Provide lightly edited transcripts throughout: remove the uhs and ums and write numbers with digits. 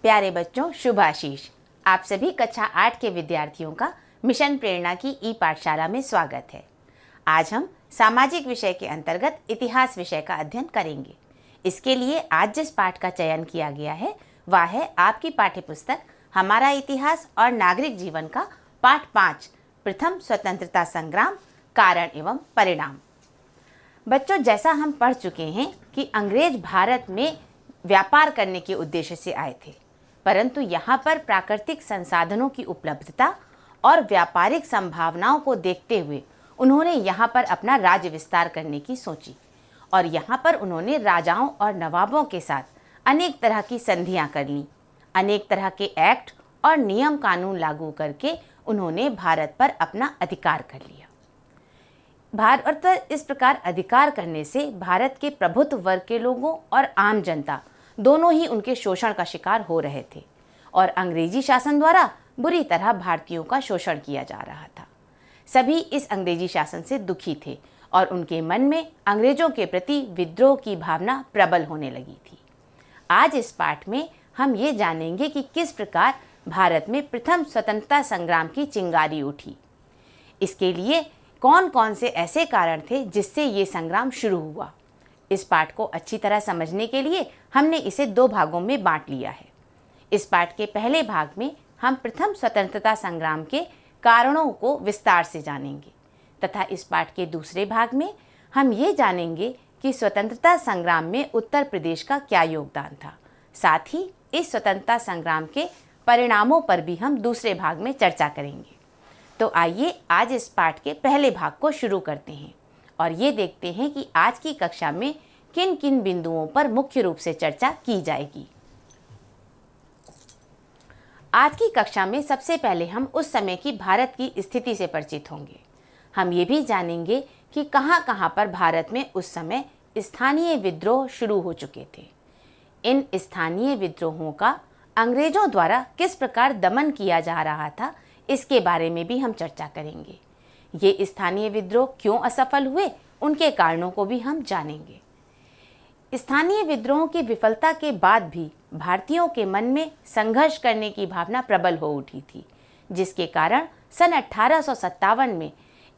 प्यारे बच्चों, शुभ आशीष। आप सभी कक्षा 8 के विद्यार्थियों का मिशन प्रेरणा की ई पाठशाला में स्वागत है। आज हम सामाजिक विषय के अंतर्गत इतिहास विषय का अध्ययन करेंगे। इसके लिए आज जिस पाठ का चयन किया गया है वह है आपकी पाठ्यपुस्तक हमारा इतिहास और नागरिक जीवन का पाठ 5, प्रथम स्वतंत्रता संग्राम, कारण एवं परिणाम। बच्चों, जैसा हम पढ़ चुके हैं कि अंग्रेज भारत में व्यापार करने के उद्देश्य से आए थे, परंतु यहाँ पर प्राकृतिक संसाधनों की उपलब्धता और व्यापारिक संभावनाओं को देखते हुए उन्होंने यहाँ पर अपना राज्य विस्तार करने की सोची और यहाँ पर उन्होंने राजाओं और नवाबों के साथ अनेक तरह की संधियाँ कर लीं। अनेक तरह के एक्ट और नियम कानून लागू करके उन्होंने भारत पर अपना अधिकार कर लिया। भारत पर इस प्रकार अधिकार करने से भारत के प्रभुत्व वर्ग के लोगों और आम जनता दोनों ही उनके शोषण का शिकार हो रहे थे और अंग्रेजी शासन द्वारा बुरी तरह भारतीयों का शोषण किया जा रहा था। सभी इस अंग्रेजी शासन से दुखी थे और उनके मन में अंग्रेजों के प्रति विद्रोह की भावना प्रबल होने लगी थी। आज इस पाठ में हम ये जानेंगे कि किस प्रकार भारत में प्रथम स्वतंत्रता संग्राम की चिंगारी उठी। इसके लिए कौन कौन से ऐसे कारण थे जिससे ये संग्राम शुरू हुआ। इस पाठ को अच्छी तरह समझने के लिए हमने इसे 2 भागों में बांट लिया है। इस पाठ के पहले भाग में हम प्रथम स्वतंत्रता संग्राम के कारणों को विस्तार से जानेंगे तथा इस पाठ के दूसरे भाग में हम ये जानेंगे कि स्वतंत्रता संग्राम में उत्तर प्रदेश का क्या योगदान था। साथ ही इस स्वतंत्रता संग्राम के परिणामों पर भी हम दूसरे भाग में चर्चा करेंगे। तो आइए आज इस पाठ के पहले भाग को शुरू करते हैं और ये देखते हैं कि आज की कक्षा में किन किन बिंदुओं पर मुख्य रूप से चर्चा की जाएगी। आज की कक्षा में सबसे पहले हम उस समय की भारत की स्थिति से परिचित होंगे। हम ये भी जानेंगे कि कहाँ-कहाँ पर भारत में उस समय स्थानीय विद्रोह शुरू हो चुके थे। इन स्थानीय विद्रोहों का अंग्रेजों द्वारा किस प्रकार दमन किया जा रहा था, इसके बारे में भी हम चर्चा करेंगे। ये स्थानीय विद्रोह क्यों असफल हुए, उनके कारणों को भी हम जानेंगे। स्थानीय विद्रोहों की विफलता के बाद भी भारतीयों के मन में संघर्ष करने की भावना प्रबल हो उठी थी, जिसके कारण सन 1857 में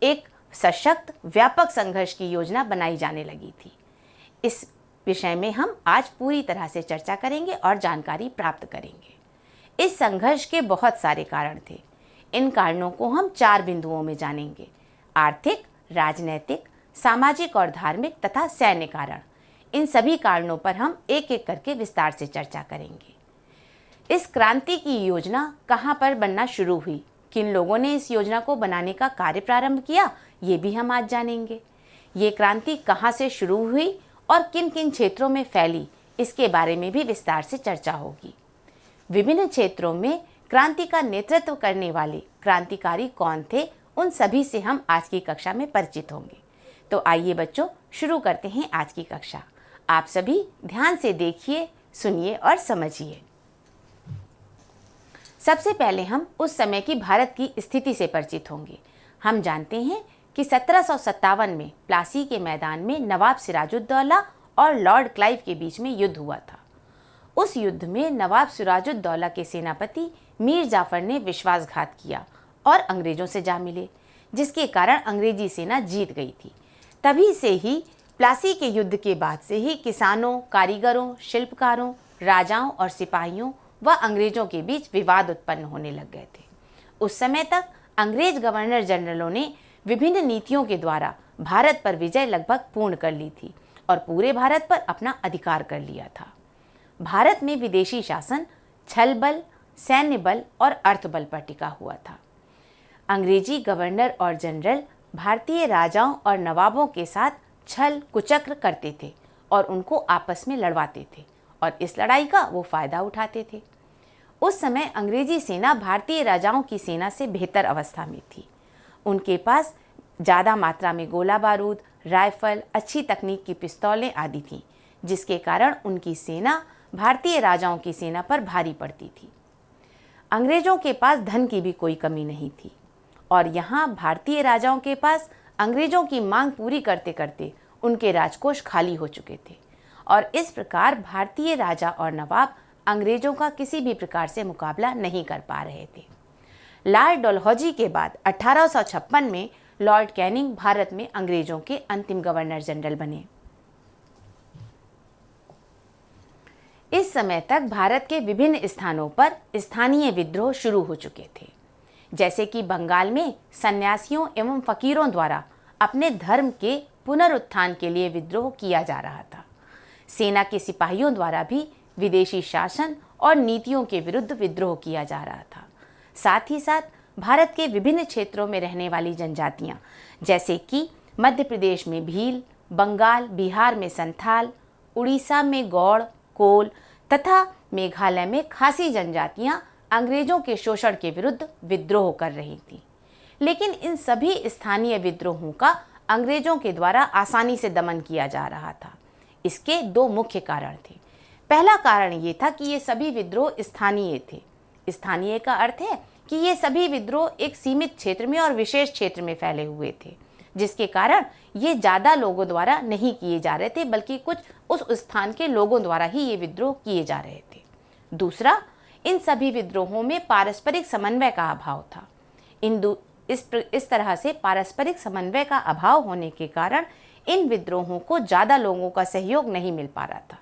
एक सशक्त व्यापक संघर्ष की योजना बनाई जाने लगी थी। इस विषय में हम आज पूरी तरह से चर्चा करेंगे और जानकारी प्राप्त करेंगे। इस संघर्ष के बहुत सारे कारण थे। इन कारणों को हम 4 बिंदुओं में जानेंगे: आर्थिक, राजनैतिक, सामाजिक और धार्मिक तथा सैन्य कारण। इन सभी कारणों पर हम एक एक करके विस्तार से चर्चा करेंगे। इस क्रांति की योजना कहाँ पर बनना शुरू हुई, किन लोगों ने इस योजना को बनाने का कार्य प्रारंभ किया, ये भी हम आज जानेंगे। ये क्रांति कहाँ से शुरू हुई और किन किन क्षेत्रों में फैली, इसके बारे में भी विस्तार से चर्चा होगी। विभिन्न क्षेत्रों में क्रांति का नेतृत्व करने वाले क्रांतिकारी कौन थे, उन सभी से हम आज की कक्षा में परिचित होंगे। तो आइए बच्चों, शुरू करते हैं आज की कक्षा। आप सभी ध्यान से देखिए, सुनिए और समझिए। सबसे पहले हम उस समय की भारत की स्थिति से परिचित होंगे। हम जानते हैं कि 1757 में प्लासी के मैदान में नवाब सिराजुद्दौला और लॉर्ड क्लाइव के बीच में युद्ध हुआ था। उस युद्ध में नवाब सिराजुद्दौला के सेनापति मीर जाफर ने विश्वासघात किया और अंग्रेजों से जा मिले, जिसके कारण अंग्रेजी सेना जीत गई थी। तभी से ही प्लासी के युद्ध के बाद से ही किसानों, कारीगरों, शिल्पकारों, राजाओं और सिपाहियों व अंग्रेजों के बीच विवाद उत्पन्न होने लग गए थे। उस समय तक अंग्रेज गवर्नर जनरलों ने विभिन्न नीतियों के द्वारा भारत पर विजय लगभग पूर्ण कर ली थी और पूरे भारत पर अपना अधिकार कर लिया था। भारत में विदेशी शासन छल बल, सैन्य बल और अर्थबल पर टिका हुआ था। अंग्रेजी गवर्नर और जनरल भारतीय राजाओं और नवाबों के साथ छल कुचक्र करते थे और उनको आपस में लड़वाते थे और इस लड़ाई का वो फायदा उठाते थे। उस समय अंग्रेजी सेना भारतीय राजाओं की सेना से बेहतर अवस्था में थी। उनके पास ज़्यादा मात्रा में गोला बारूद, राइफल, अच्छी तकनीक की पिस्तौलें आदि थीं, जिसके कारण उनकी सेना भारतीय राजाओं की सेना पर भारी पड़ती थी। अंग्रेजों के पास धन की भी कोई कमी नहीं थी और यहाँ भारतीय राजाओं के पास अंग्रेजों की मांग पूरी करते करते उनके राजकोष खाली हो चुके थे और इस प्रकार भारतीय राजा और नवाब अंग्रेजों का किसी भी प्रकार से मुकाबला नहीं कर पा रहे थे। लॉर्ड डलहौजी के बाद 1856 में लॉर्ड कैनिंग भारत में अंग्रेजों के अंतिम गवर्नर जनरल बने। इस समय तक भारत के विभिन्न स्थानों पर स्थानीय विद्रोह शुरू हो चुके थे, जैसे कि बंगाल में सन्यासियों एवं फकीरों द्वारा अपने धर्म के पुनरुत्थान के लिए विद्रोह किया जा रहा था। सेना के सिपाहियों द्वारा भी विदेशी शासन और नीतियों के विरुद्ध विद्रोह किया जा रहा था। साथ ही साथ भारत के विभिन्न क्षेत्रों में रहने वाली जनजातियां, जैसे कि मध्य प्रदेश में भील, बंगाल, बिहार में संथाल, उड़ीसा में गौड़, कोल तथा मेघालय में खासी जनजातियां अंग्रेजों के शोषण के विरुद्ध विद्रोह कर रही थीं। लेकिन इन सभी स्थानीय विद्रोहों का अंग्रेजों के द्वारा आसानी से दमन किया जा रहा था। इसके दो मुख्य कारण थे। पहला कारण ये था कि ये सभी विद्रोह स्थानीय थे। स्थानीय का अर्थ है कि ये सभी विद्रोह एक सीमित क्षेत्र में और विशेष क्षेत्र में फैले हुए थे, जिसके कारण ये ज़्यादा लोगों द्वारा नहीं किए जा रहे थे, बल्कि कुछ उस स्थान के लोगों द्वारा ही ये विद्रोह किए जा रहे थे। दूसरा, इन सभी विद्रोहों में पारस्परिक समन्वय का अभाव था। इस तरह से पारस्परिक समन्वय का अभाव होने के कारण इन विद्रोहों को ज़्यादा लोगों का सहयोग नहीं मिल पा रहा था।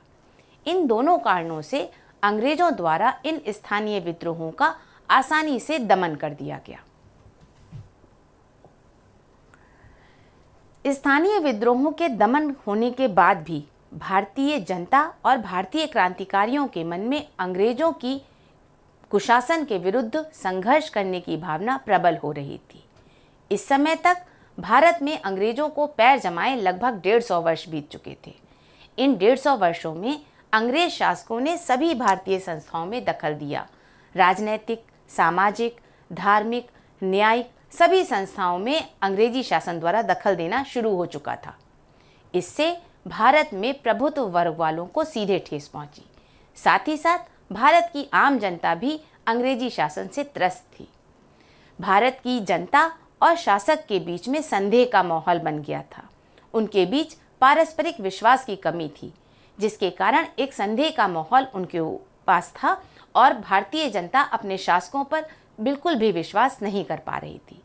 इन दोनों कारणों से अंग्रेजों द्वारा इन स्थानीय विद्रोहों का आसानी से दमन कर दिया गया। स्थानीय विद्रोहों के दमन होने के बाद भी भारतीय जनता और भारतीय क्रांतिकारियों के मन में अंग्रेजों की कुशासन के विरुद्ध संघर्ष करने की भावना प्रबल हो रही थी। इस समय तक भारत में अंग्रेजों को पैर जमाए लगभग 150 वर्ष बीत चुके थे। इन 150 वर्षों में अंग्रेज शासकों ने सभी भारतीय संस्थाओं में दखल दिया। राजनैतिक, सामाजिक, धार्मिक, न्यायिक सभी संस्थाओं में अंग्रेजी शासन द्वारा दखल देना शुरू हो चुका था। इससे भारत में प्रभुत्व वर्ग वालों को सीधे ठेस पहुंची। साथ ही साथ भारत की आम जनता भी अंग्रेजी शासन से त्रस्त थी। भारत की जनता और शासक के बीच में संदेह का माहौल बन गया था। उनके बीच पारस्परिक विश्वास की कमी थी, जिसके कारण एक संदेह का माहौल उनके पास था और भारतीय जनता अपने शासकों पर बिल्कुल भी विश्वास नहीं कर पा रही थी।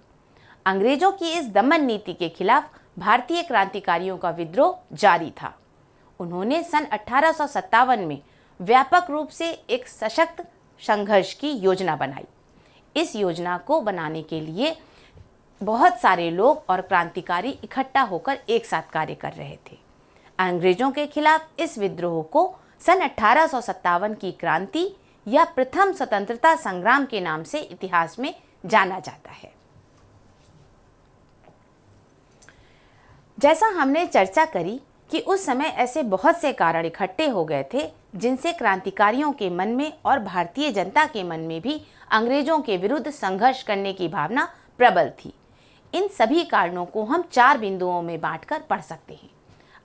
अंग्रेजों की इस दमन नीति के खिलाफ भारतीय क्रांतिकारियों का विद्रोह जारी था। उन्होंने सन 1857 में व्यापक रूप से एक सशक्त संघर्ष की योजना बनाई। इस योजना को बनाने के लिए बहुत सारे लोग और क्रांतिकारी इकट्ठा होकर एक साथ कार्य कर रहे थे। अंग्रेजों के खिलाफ इस विद्रोह को सन 1857 की क्रांति या प्रथम स्वतंत्रता संग्राम के नाम से इतिहास में जाना जाता है। जैसा हमने चर्चा करी कि उस समय ऐसे बहुत से कारण इकट्ठे हो गए थे जिनसे क्रांतिकारियों के मन में और भारतीय जनता के मन में भी अंग्रेजों के विरुद्ध संघर्ष करने की भावना प्रबल थी। इन सभी कारणों को हम 4 बिंदुओं में बांटकर पढ़ सकते हैं: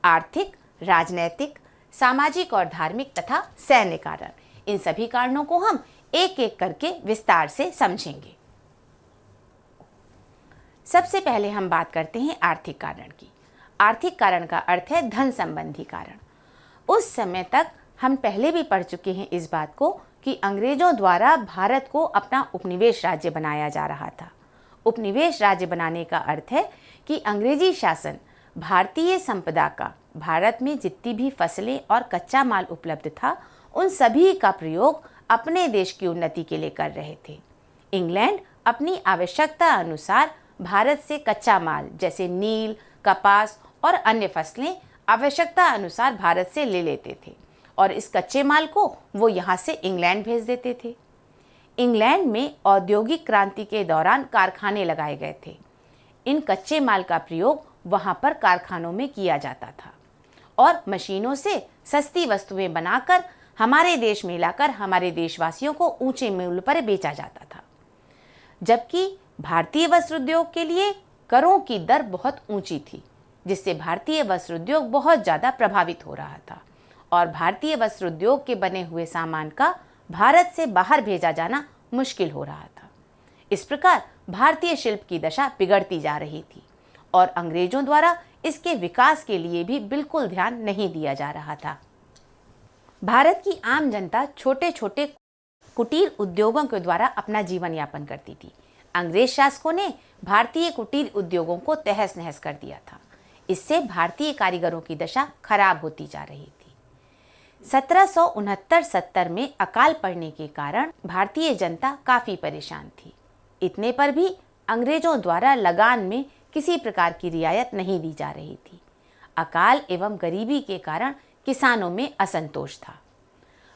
आर्थिक, राजनैतिक, सामाजिक और धार्मिक तथा सैन्य कारण। इन सभी कारणों को हम एक एक करके विस्तार से समझेंगे। सबसे पहले हम बात करते हैं आर्थिक कारण की। आर्थिक कारण का अर्थ है धन संबंधी कारण। उस समय तक हम पहले भी पढ़ चुके हैं इस बात को कि अंग्रेजों द्वारा भारत को अपना उपनिवेश राज्य बनाया जा रहा था। उपनिवेश राज्य बनाने का अर्थ है कि अंग्रेजी शासन भारतीय संपदा का, भारत में जितनी भी फसलें और कच्चा माल उपलब्ध था, उन सभी का प्रयोग अपने देश की उन्नति के लिए कर रहे थे। इंग्लैंड अपनी आवश्यकता अनुसार भारत से कच्चा माल जैसे नील, कपास और अन्य फसलें आवश्यकता अनुसार भारत से ले लेते थे और इस कच्चे माल को वो यहाँ से इंग्लैंड भेज देते थे। इंग्लैंड में औद्योगिक क्रांति के दौरान कारखाने लगाए गए थे। इन कच्चे माल का प्रयोग वहाँ पर कारखानों में किया जाता था और मशीनों से सस्ती वस्तुएं बनाकर हमारे देश में लाकर हमारे देशवासियों को ऊंचे मूल्य पर बेचा जाता था। जबकि भारतीय वस्त्र उद्योग के लिए करों की दर बहुत ऊंची थी, जिससे भारतीय वस्त्र उद्योग बहुत ज़्यादा प्रभावित हो रहा था और भारतीय वस्त्र उद्योग के बने हुए सामान का भारत से बाहर भेजा जाना मुश्किल हो रहा था। इस प्रकार भारतीय शिल्प की दशा बिगड़ती जा रही थी और अंग्रेजों द्वारा इसके विकास के लिए भी बिल्कुल ध्यान नहीं दिया जा रहा था। भारत की आम जनता छोटे छोटे कुटीर उद्योगों के द्वारा अपना जीवन यापन करती थी। अंग्रेज शासकों ने भारतीय कुटीर उद्योगों को तहस नहस कर दिया था। इससे भारतीय कारीगरों की दशा खराब होती जा रही थी। 1769-70 में अकाल पड़ने के कारण भारतीय जनता काफी परेशान थी। इतने पर भी अंग्रेजों द्वारा लगान में किसी प्रकार की रियायत नहीं दी जा रही थी। अकाल एवं गरीबी के कारण किसानों में असंतोष था।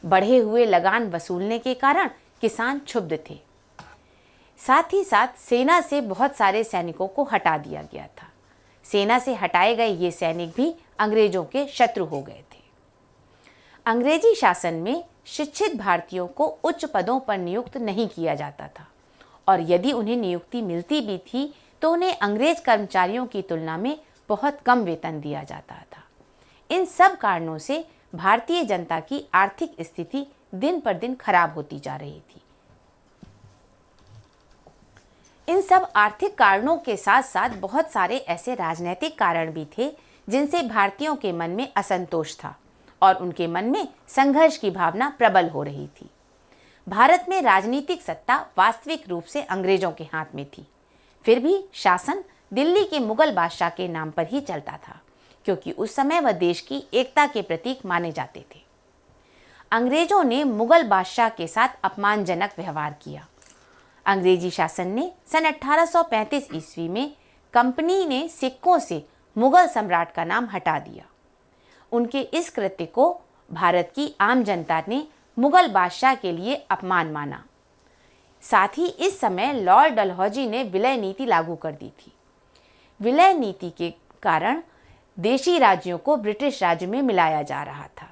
बढ़े हुए लगान वसूलने के कारण किसान क्षुब्ध थे। साथ ही साथ सेना से बहुत सारे सैनिकों को हटा दिया गया था। सेना से हटाए गए ये सैनिक भी अंग्रेजों के शत्रु हो गए थे। अंग्रेजी शासन में शिक्षित भारतीयों को उच्च पदों पर नियुक्त नहीं किया जाता था और यदि उन्हें नियुक्ति मिलती भी थी तो उन्हें अंग्रेज कर्मचारियों की तुलना में बहुत कम वेतन दिया जाता था। इन सब कारणों से भारतीय जनता की आर्थिक स्थिति दिन पर दिन खराब होती जा रही थी। इन सब आर्थिक कारणों के साथ साथ बहुत सारे ऐसे राजनीतिक कारण भी थे जिनसे भारतीयों के मन में असंतोष था और उनके मन में संघर्ष की भावना प्रबल हो रही थी। भारत में राजनीतिक सत्ता वास्तविक रूप से अंग्रेजों के हाथ में थी। फिर भी शासन दिल्ली के मुगल बादशाह के नाम पर ही चलता था, क्योंकि उस समय वह देश की एकता के प्रतीक माने जाते थे। अंग्रेजों ने मुगल बादशाह के साथ अपमानजनक व्यवहार किया। अंग्रेजी शासन ने सन 1835 ईस्वी में कंपनी ने सिक्कों से मुगल सम्राट का नाम हटा दिया। उनके इस कृत्य को भारत की आम जनता ने मुगल बादशाह के लिए अपमान माना। साथ ही इस समय लॉर्ड डलहौजी ने विलय नीति लागू कर दी थी। विलय नीति के कारण देशी राज्यों को ब्रिटिश राज्य में मिलाया जा रहा था।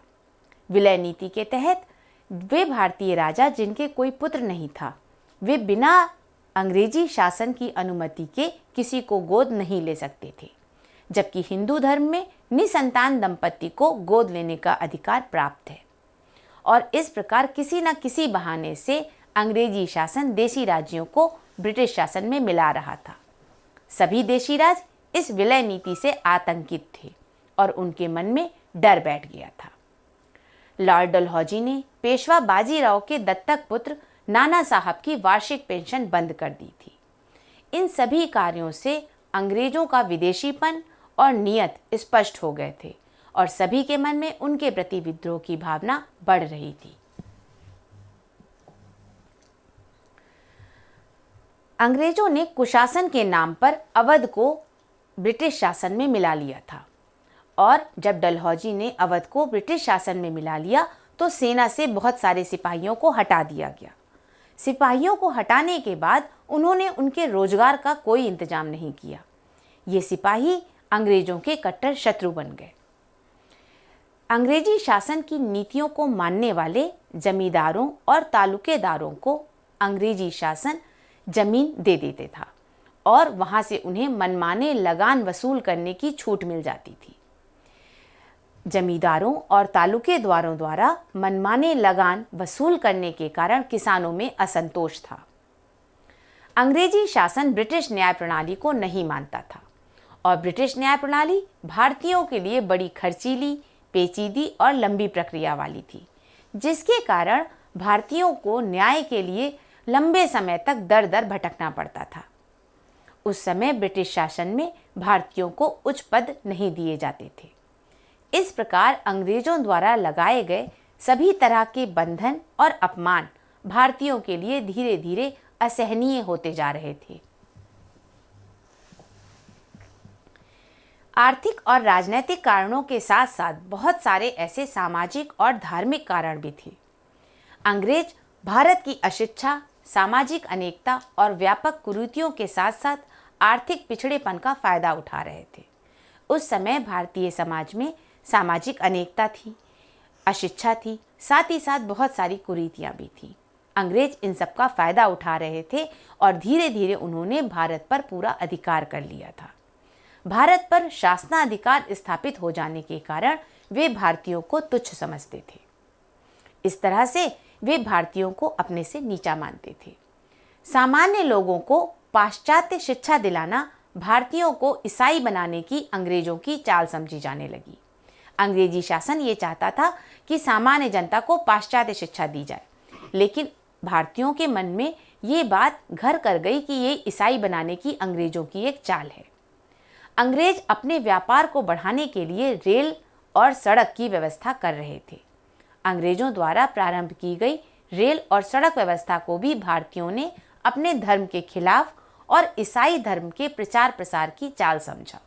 विलय नीति के तहत वे भारतीय राजा जिनके कोई पुत्र नहीं था, वे बिना अंग्रेजी शासन की अनुमति के किसी को गोद नहीं ले सकते थे, जबकि हिंदू धर्म में निसंतान दंपति को गोद लेने का अधिकार प्राप्त है। और इस प्रकार किसी न किसी बहाने से अंग्रेजी शासन देशी राज्यों को ब्रिटिश शासन में मिला रहा था। सभी देशी राज इस विलय नीति से आतंकित थे और उनके मन में डर बैठ गया था। लॉर्ड डलहौजी ने पेशवा बाजीराव के दत्तक पुत्र नाना साहब की वार्षिक पेंशन बंद कर दी थी। इन सभी कार्यों से अंग्रेजों का विदेशीपन और नियत स्पष्ट हो गए थे और सभी के मन में उनके प्रति विद्रोह की भावना बढ़ रही थी। अंग्रेजों ने कुशासन के नाम पर अवध को ब्रिटिश शासन में मिला लिया था और जब डलहौजी ने अवध को ब्रिटिश शासन में मिला लिया तो सेना से बहुत सारे सिपाहियों को हटा दिया गया। सिपाहियों को हटाने के बाद उन्होंने उनके रोजगार का कोई इंतजाम नहीं किया। ये सिपाही अंग्रेजों के कट्टर शत्रु बन गए। अंग्रेजी शासन की नीतियों को मानने वाले जमींदारों और तालुकेदारों को अंग्रेजी शासन जमीन दे देते था और वहां से उन्हें मनमाने लगान वसूल करने की छूट मिल जाती थी। जमींदारों और तालुकेदारों द्वारा मनमाने लगान वसूल करने के कारण किसानों में असंतोष था। अंग्रेजी शासन ब्रिटिश न्याय प्रणाली को नहीं मानता था और ब्रिटिश न्याय प्रणाली भारतीयों के लिए बड़ी खर्चीली, पेचीदी और लंबी प्रक्रिया वाली थी, जिसके कारण भारतीयों को न्याय के लिए लंबे समय तक दर दर भटकना पड़ता था। उस समय ब्रिटिश शासन में भारतीयों को उच्च पद नहीं दिए जाते थे। इस प्रकार अंग्रेजों द्वारा लगाए गए सभी तरह के बंधन और अपमान भारतीयों के लिए धीरे धीरे असहनीय होते जा रहे थे। आर्थिक और राजनीतिक कारणों के साथ साथ बहुत सारे ऐसे सामाजिक और धार्मिक कारण भी थे। अंग्रेज भारत की अशिक्षा, सामाजिक अनेकता और व्यापक कुरीतियों के साथ साथ आर्थिक पिछड़ेपन का फायदा उठा रहे थे। उस समय भारतीय समाज में सामाजिक अनेकता थी, अशिक्षा थी, साथ ही साथ बहुत सारी कुरीतियां भी थी। अंग्रेज इन सब का फायदा उठा रहे थे और धीरे धीरे उन्होंने भारत पर पूरा अधिकार कर लिया था। भारत पर शासनाधिकार स्थापित हो जाने के कारण वे भारतीयों को तुच्छ समझते थे। इस तरह से वे भारतीयों को अपने से नीचा मानते थे। सामान्य लोगों को पाश्चात्य शिक्षा दिलाना भारतीयों को ईसाई बनाने की अंग्रेजों की चाल समझी जाने लगी। अंग्रेजी शासन ये चाहता था कि सामान्य जनता को पाश्चात्य शिक्षा दी जाए, लेकिन भारतीयों के मन में ये बात घर कर गई कि ये ईसाई बनाने की अंग्रेजों की एक चाल है। अंग्रेज अपने व्यापार को बढ़ाने के लिए रेल और सड़क की व्यवस्था कर रहे थे। अंग्रेजों द्वारा प्रारंभ की गई रेल और सड़क व्यवस्था को भी भारतीयों ने अपने धर्म के खिलाफ और ईसाई धर्म के प्रचार प्रसार की चाल समझा।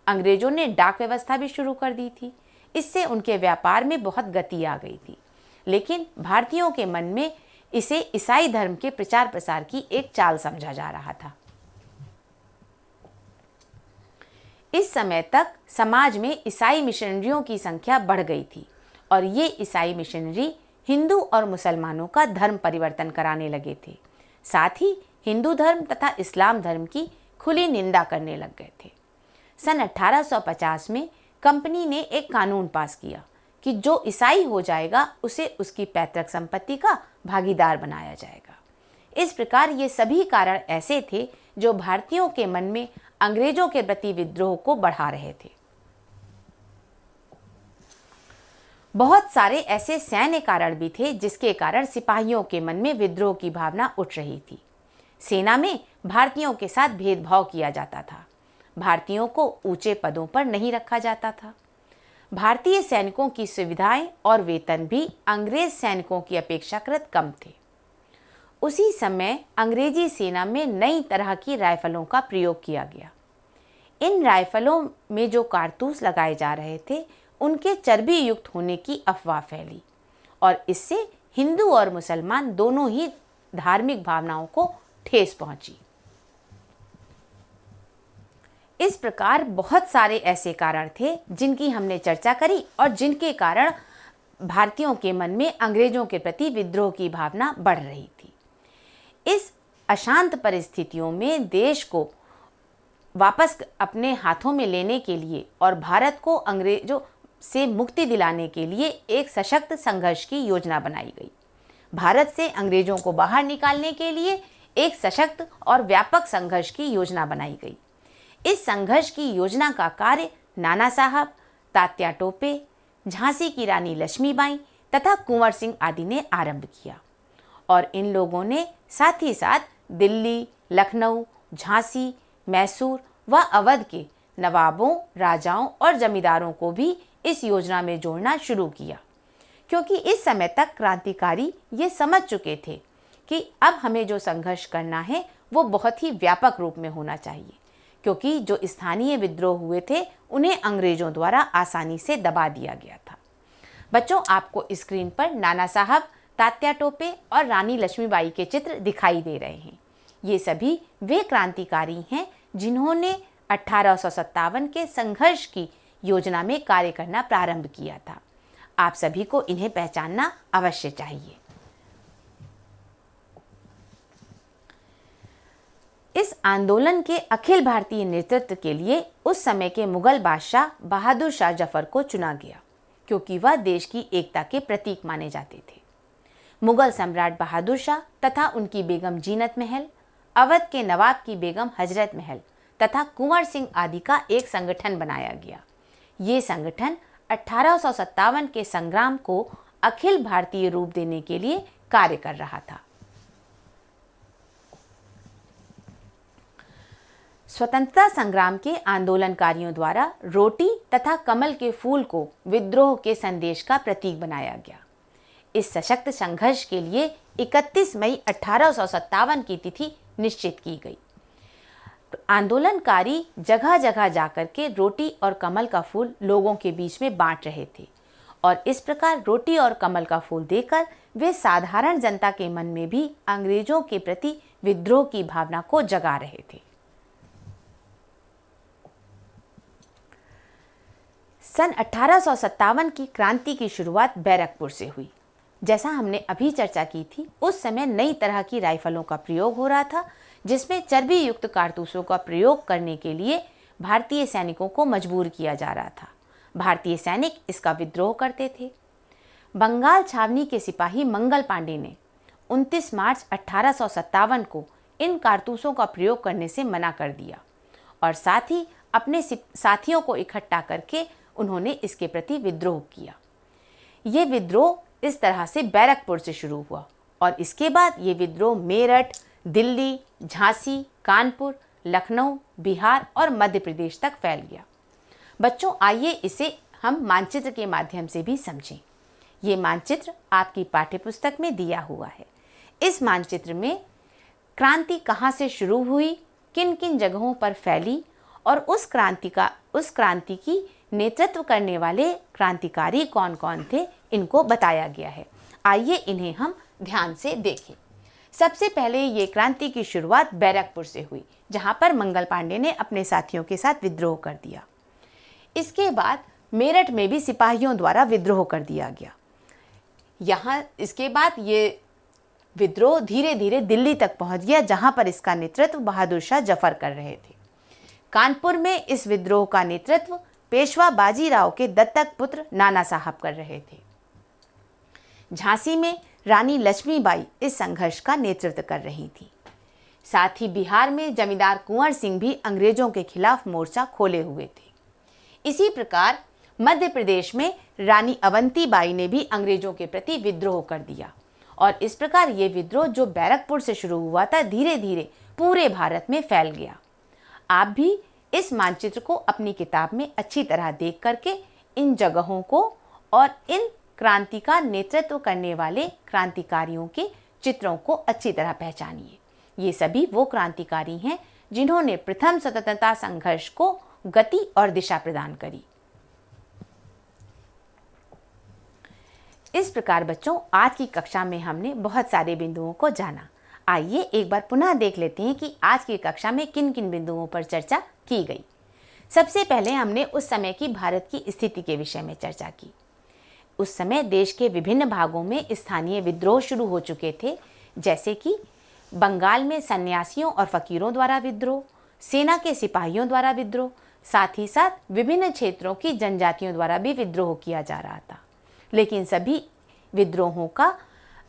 अंग्रेजों ने डाक व्यवस्था भी शुरू कर दी थी। इससे उनके व्यापार में बहुत गति आ गई थी, लेकिन भारतीयों के मन में इसे ईसाई धर्म के प्रचार प्रसार की एक चाल समझा जा रहा था। इस समय तक समाज में ईसाई मिशनरियों की संख्या बढ़ गई थी और ये ईसाई मिशनरी हिंदू और मुसलमानों का धर्म परिवर्तन कराने लगे थे। साथ ही हिंदू धर्म तथा इस्लाम धर्म की खुली निंदा करने लग गए थे। सन 1850 में कंपनी ने एक कानून पास किया कि जो ईसाई हो जाएगा उसे उसकी पैतृक संपत्ति का भागीदार बनाया जाएगा। इस प्रकार ये सभी कारण ऐसे थे जो भारतीयों के मन में अंग्रेजों के प्रति विद्रोह को बढ़ा रहे थे। बहुत सारे ऐसे सैन्य कारण भी थे जिसके कारण सिपाहियों के मन में विद्रोह की भावना उठ रही थी। सेना में भारतीयों के साथ भेदभाव किया जाता था। भारतीयों को ऊंचे पदों पर नहीं रखा जाता था। भारतीय सैनिकों की सुविधाएं और वेतन भी अंग्रेज सैनिकों की अपेक्षाकृत कम थे। उसी समय अंग्रेजी सेना में नई तरह की राइफलों का प्रयोग किया गया। इन राइफलों में जो कारतूस लगाए जा रहे थे उनके चर्बी युक्त होने की अफवाह फैली और इससे हिंदू और मुसलमान दोनों ही धार्मिक भावनाओं को ठेस पहुंची। इस प्रकार बहुत सारे ऐसे कारण थे जिनकी हमने चर्चा करी और जिनके कारण भारतीयों के मन में अंग्रेजों के प्रति विद्रोह की भावना बढ़ रही थी। इस अशांत परिस्थितियों में देश को वापस अपने हाथों में लेने के लिए और भारत को अंग्रेजों से मुक्ति दिलाने के लिए एक सशक्त संघर्ष की योजना बनाई गई। भारत से अंग्रेजों को बाहर निकालने के लिए एक सशक्त और व्यापक संघर्ष की योजना बनाई गई। इस संघर्ष की योजना का कार्य नाना साहब, तात्या टोपे, झांसी की रानी लक्ष्मीबाई तथा कुंवर सिंह आदि ने आरंभ किया और इन लोगों ने साथ ही साथ दिल्ली, लखनऊ, झांसी, मैसूर व अवध के नवाबों, राजाओं और जमींदारों को भी इस योजना में जोड़ना शुरू किया, क्योंकि इस समय तक क्रांतिकारी ये समझ चुके थे कि अब हमें जो संघर्ष करना है वो बहुत ही व्यापक रूप में होना चाहिए, क्योंकि जो स्थानीय विद्रोह हुए थे उन्हें अंग्रेजों द्वारा आसानी से दबा दिया गया था। बच्चों, आपको स्क्रीन पर नाना साहब, तात्या टोपे और रानी लक्ष्मीबाई के चित्र दिखाई दे रहे हैं। ये सभी वे क्रांतिकारी हैं जिन्होंने 1857 के संघर्ष की योजना में कार्य करना प्रारंभ किया था। आप सभी को इन्हें पहचानना अवश्य चाहिए। इस आंदोलन के अखिल भारतीय नेतृत्व के लिए उस समय के मुगल बादशाह बहादुर शाह जफर को चुना गया, क्योंकि वह देश की एकता के प्रतीक माने जाते थे। मुगल सम्राट बहादुर शाह तथा उनकी बेगम जीनत महल, अवध के नवाब की बेगम हजरत महल तथा कुंवर सिंह आदि का एक संगठन बनाया गया। ये संगठन 1857 के संग्राम को अखिल भारतीय रूप देने के लिए कार्य कर रहा था। स्वतंत्रता संग्राम के आंदोलनकारियों द्वारा रोटी तथा कमल के फूल को विद्रोह के संदेश का प्रतीक बनाया गया। इस सशक्त संघर्ष के लिए 31 मई 1857 की तिथि निश्चित की गई। आंदोलनकारी जगह जगह जाकर के रोटी और कमल का फूल लोगों के बीच में बांट रहे थे और इस प्रकार रोटी और कमल का फूल देकर वे साधारण जनता के मन में भी अंग्रेजों के प्रति विद्रोह की भावना को जगा रहे थे। सन 1857 की क्रांति की शुरुआत बैरकपुर से हुई। जैसा हमने अभी चर्चा की थी, उस समय नई तरह की राइफलों का प्रयोग हो रहा था, जिसमें चर्बी युक्त कारतूसों का प्रयोग करने के लिए भारतीय सैनिकों को मजबूर किया जा रहा था। भारतीय सैनिक इसका विद्रोह करते थे। बंगाल छावनी के सिपाही मंगल पांडे ने 29 मार्च 1857 को इन कारतूसों का प्रयोग करने से मना कर दिया और साथ ही अपने साथियों को इकट्ठा करके उन्होंने इसके प्रति विद्रोह किया। ये विद्रोह इस तरह से बैरकपुर से शुरू हुआ और इसके बाद ये विद्रोह मेरठ, दिल्ली, झांसी, कानपुर, लखनऊ, बिहार और मध्य प्रदेश तक फैल गया। बच्चों, आइए इसे हम मानचित्र के माध्यम से भी समझें। ये मानचित्र आपकी पाठ्यपुस्तक में दिया हुआ है। इस मानचित्र में क्रांति कहाँ से शुरू हुई, किन किन जगहों पर फैली और उस क्रांति की नेतृत्व करने वाले क्रांतिकारी कौन कौन थे, इनको बताया गया है। आइए इन्हें हम ध्यान से देखें। सबसे पहले ये क्रांति की शुरुआत बैरकपुर से हुई, जहाँ पर मंगल पांडे ने अपने साथियों के साथ विद्रोह कर दिया। इसके बाद मेरठ में भी सिपाहियों द्वारा विद्रोह कर दिया गया। इसके बाद ये विद्रोह धीरे धीरे दिल्ली तक पहुंच गया, जहां पर इसका नेतृत्व बहादुर शाह जफर कर रहे थे। कानपुर में इस विद्रोह का नेतृत्व पेशवा बाजीराव के दत्तक पुत्र नाना साहब कर रहे थे। झांसी में रानी लक्ष्मीबाई इस संघर्ष का नेतृत्व कर रही थी। साथ ही बिहार में जमींदार कुंवर सिंह भी अंग्रेजों के खिलाफ मोर्चा खोले हुए थे। इसी प्रकार मध्य प्रदेश में रानी अवंतीबाई ने भी अंग्रेजों के प्रति विद्रोह कर दिया और इस प्रकार ये विद्रोह जो बैरकपुर से शुरू हुआ था, धीरे धीरे पूरे भारत में फैल गया। आप भी इस मानचित्र को अपनी किताब में अच्छी तरह देख करके इन जगहों को और इन क्रांति का नेतृत्व करने वाले क्रांतिकारियों के चित्रों को अच्छी तरह पहचानिए। ये सभी वो क्रांतिकारी हैं जिन्होंने प्रथम स्वतंत्रता संघर्ष को गति और दिशा प्रदान करी। इस प्रकार बच्चों, आज की कक्षा में हमने बहुत सारे बिंदुओं को जाना। आइए एक बार पुनः देख लेते हैं कि आज की कक्षा में किन किन बिंदुओं पर चर्चा की गई। सबसे पहले हमने उस समय की भारत की स्थिति के विषय में चर्चा की। उस समय देश के विभिन्न भागों में स्थानीय विद्रोह शुरू हो चुके थे, जैसे कि बंगाल में सन्यासियों और फकीरों द्वारा विद्रोह, सेना के सिपाहियों द्वारा विद्रोह, साथ ही साथ विभिन्न क्षेत्रों की जनजातियों द्वारा भी विद्रोह किया जा रहा था। लेकिन सभी विद्रोहों का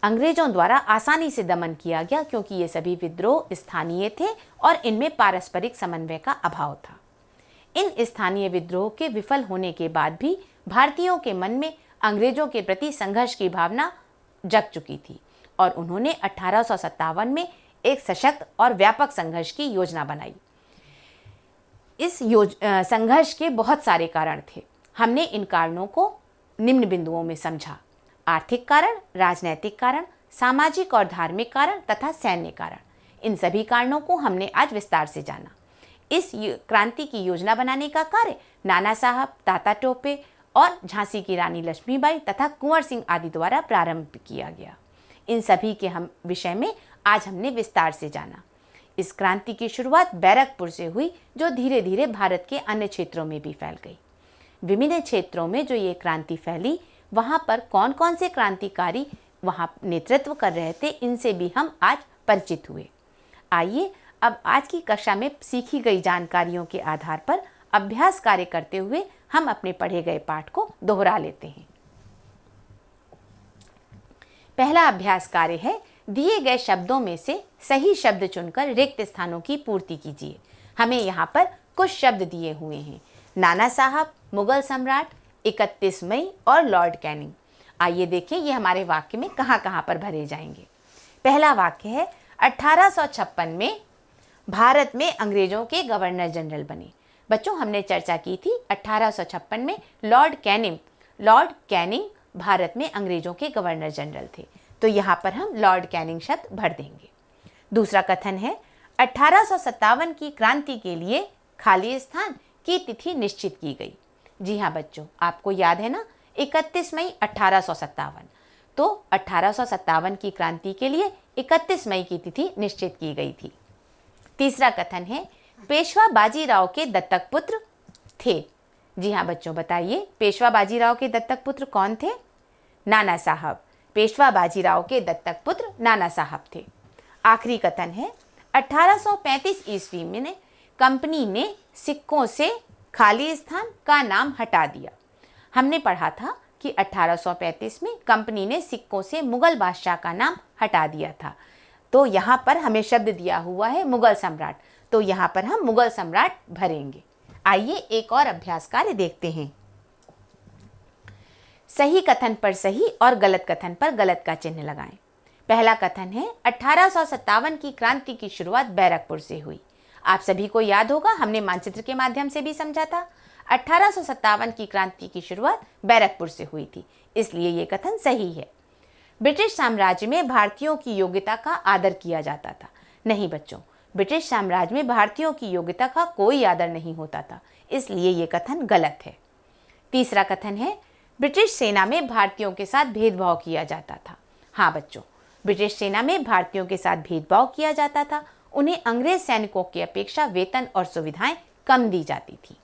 अंग्रेजों द्वारा आसानी से दमन किया गया, क्योंकि ये सभी विद्रोह स्थानीय थे और इनमें पारस्परिक समन्वय का अभाव था। इन स्थानीय विद्रोह के विफल होने के बाद भी भारतीयों के मन में अंग्रेजों के प्रति संघर्ष की भावना जग चुकी थी और उन्होंने 1857 में एक सशक्त और व्यापक संघर्ष की योजना बनाई। इस संघर्ष के बहुत सारे कारण थे। हमने इन कारणों को निम्न बिंदुओं में समझा: आर्थिक कारण, राजनैतिक कारण, सामाजिक और धार्मिक कारण तथा सैन्य कारण। इन सभी कारणों को हमने आज विस्तार से जाना। इस क्रांति की योजना बनाने का कार्य नाना साहब, तात्या टोपे और झांसी की रानी लक्ष्मीबाई तथा कुंवर सिंह आदि द्वारा प्रारंभ किया गया। इन सभी के विषय में आज हमने विस्तार से जाना। इस क्रांति की शुरुआत बैरकपुर से हुई, जो धीरे धीरे भारत के अन्य क्षेत्रों में भी फैल गई। विभिन्न क्षेत्रों में जो ये क्रांति फैली, वहाँ पर कौन कौन से क्रांतिकारी वहाँ नेतृत्व कर रहे थे, इनसे भी हम आज परिचित हुए। आइए अब आज की कक्षा में सीखी गई जानकारियों के आधार पर अभ्यास कार्य करते हुए हम अपने पढ़े गए पाठ को दोहरा लेते हैं। पहला अभ्यास कार्य है, दिए गए शब्दों में से सही शब्द चुनकर रिक्त स्थानों की पूर्ति कीजिए। हमें यहाँ पर कुछ शब्द दिए हुए हैं: नाना साहब, मुगल सम्राट, 31 मई और लॉर्ड कैनिंग। आइए देखें ये हमारे वाक्य में कहाँ कहाँ पर भरे जाएंगे। पहला वाक्य है, 1856 में भारत में अंग्रेजों के गवर्नर जनरल बने। बच्चों, हमने चर्चा की थी 1856 में लॉर्ड कैनिंग भारत में अंग्रेजों के गवर्नर जनरल थे, तो यहाँ पर हम लॉर्ड कैनिंग शब्द भर देंगे। दूसरा कथन है, 1857 की क्रांति के लिए खाली स्थान की तिथि निश्चित की गई। जी हाँ बच्चों, आपको याद है ना, 31 मई 1857, तो 1857 की क्रांति के लिए 31 मई की तिथि निश्चित की गई थी। तीसरा कथन है, पेशवा बाजीराव के दत्तक पुत्र थे। जी हाँ बच्चों, बताइए पेशवा बाजीराव के दत्तक पुत्र कौन थे? नाना साहब। पेशवा बाजीराव के दत्तक पुत्र नाना साहब थे। आखिरी कथन है, 1835 ईस्वी में कंपनी ने सिक्कों से खाली स्थान का नाम हटा दिया। हमने पढ़ा था कि 1835 में कंपनी ने सिक्कों से मुगल बादशाह का नाम हटा दिया था, तो यहाँ पर हमें शब्द दिया हुआ है मुगल सम्राट, तो यहाँ पर हम मुगल सम्राट भरेंगे। आइए एक और अभ्यास कार्य देखते हैं। सही कथन पर सही और गलत कथन पर गलत का चिन्ह लगाएं। पहला कथन है 1857 की क्रांति की शुरुआत बैरकपुर से हुई। आप सभी को याद होगा, हमने मानचित्र के माध्यम से भी समझा था। 1857 की क्रांति की शुरुआत बैरकपुर से हुई थी, इसलिए ये कथन सही है। ब्रिटिश साम्राज्य में भारतीयों की योग्यता का आदर किया जाता था। नहीं बच्चों, ब्रिटिश साम्राज्य में भारतीयों की योग्यता का कोई आदर नहीं होता था, इसलिए ये कथन गलत है। तीसरा कथन है ब्रिटिश सेना में भारतीयों के साथ भेदभाव किया जाता था। हाँ बच्चों, ब्रिटिश सेना में भारतीयों के साथ भेदभाव किया जाता था। उन्हें अंग्रेज सैनिकों की अपेक्षा वेतन और सुविधाएं कम दी जाती थी।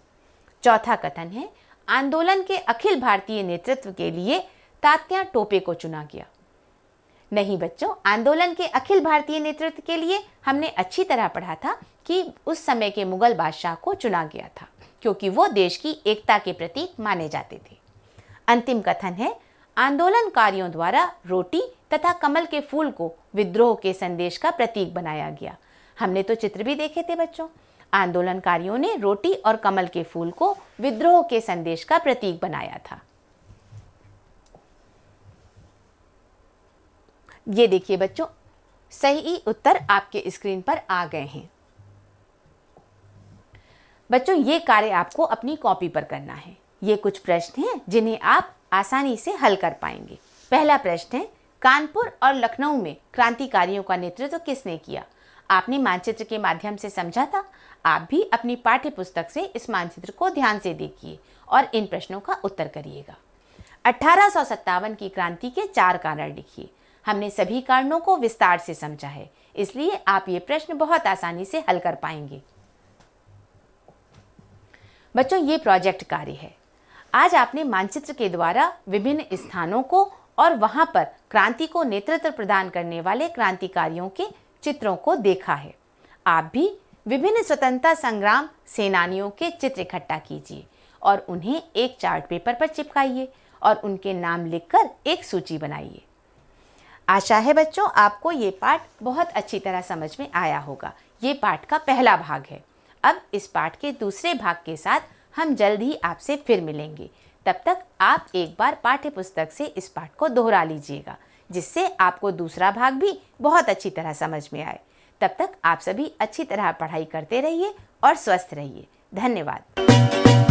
चौथा कथन है आंदोलन के अखिल भारतीय नेतृत्व के लिए तात्या टोपे को चुना गया। नहीं बच्चों, आंदोलन के अखिल भारतीय नेतृत्व के लिए हमने अच्छी तरह पढ़ा था कि उस समय के मुगल बादशाह को चुना गया था, क्योंकि वो देश की एकता के प्रतीक माने जाते थे। अंतिम कथन है आंदोलनकारियों द्वारा रोटी तथा कमल के फूल को विद्रोह के संदेश का प्रतीक बनाया गया। हमने तो चित्र भी देखे थे बच्चों। आंदोलनकारियों ने रोटी और कमल के फूल को विद्रोह के संदेश का प्रतीक बनाया था। ये देखिए बच्चों, सही उत्तर आपके स्क्रीन पर आ गए हैं। बच्चों, ये कार्य आपको अपनी कॉपी पर करना है। ये कुछ प्रश्न हैं जिन्हें आप आसानी से हल कर पाएंगे। पहला प्रश्न है कानपुर और लखनऊ में क्रांतिकारियों का नेतृत्व किसने किया? आपने मानचित्र के माध्यम से समझा था। आप भी अपनी पाठ्य पुस्तक से इस मानचित्र को ध्यान से देखिए और इन प्रश्नों का उत्तर करिएगा। 1857 की क्रांति के 4 कारण लिखिए। हमने सभी कारणों को विस्तार से समझा है, इसलिए आप ये प्रश्न बहुत आसानी से हल कर पाएंगे। बच्चों, ये प्रोजेक्ट कार्य है। आज आपने मानचित्र के द्वारा विभिन्न स्थानों को और वहां पर क्रांति को नेतृत्व प्रदान करने वाले क्रांतिकारियों के चित्रों को देखा है। आप भी विभिन्न स्वतंत्रता संग्राम सेनानियों के चित्र इकट्ठा कीजिए और उन्हें एक चार्ट पेपर पर चिपकाइए और उनके नाम लिखकर एक सूची बनाइए। आशा है बच्चों आपको ये पाठ बहुत अच्छी तरह समझ में आया होगा। ये पाठ का पहला भाग है। अब इस पाठ के दूसरे भाग के साथ हम जल्द ही आपसे फिर मिलेंगे। तब तक आप एक बार पाठ्य पुस्तक से इस पाठ को दोहरा लीजिएगा, जिससे आपको दूसरा भाग भी बहुत अच्छी तरह समझ में आए। तब तक आप सभी अच्छी तरह पढ़ाई करते रहिए और स्वस्थ रहिए। धन्यवाद।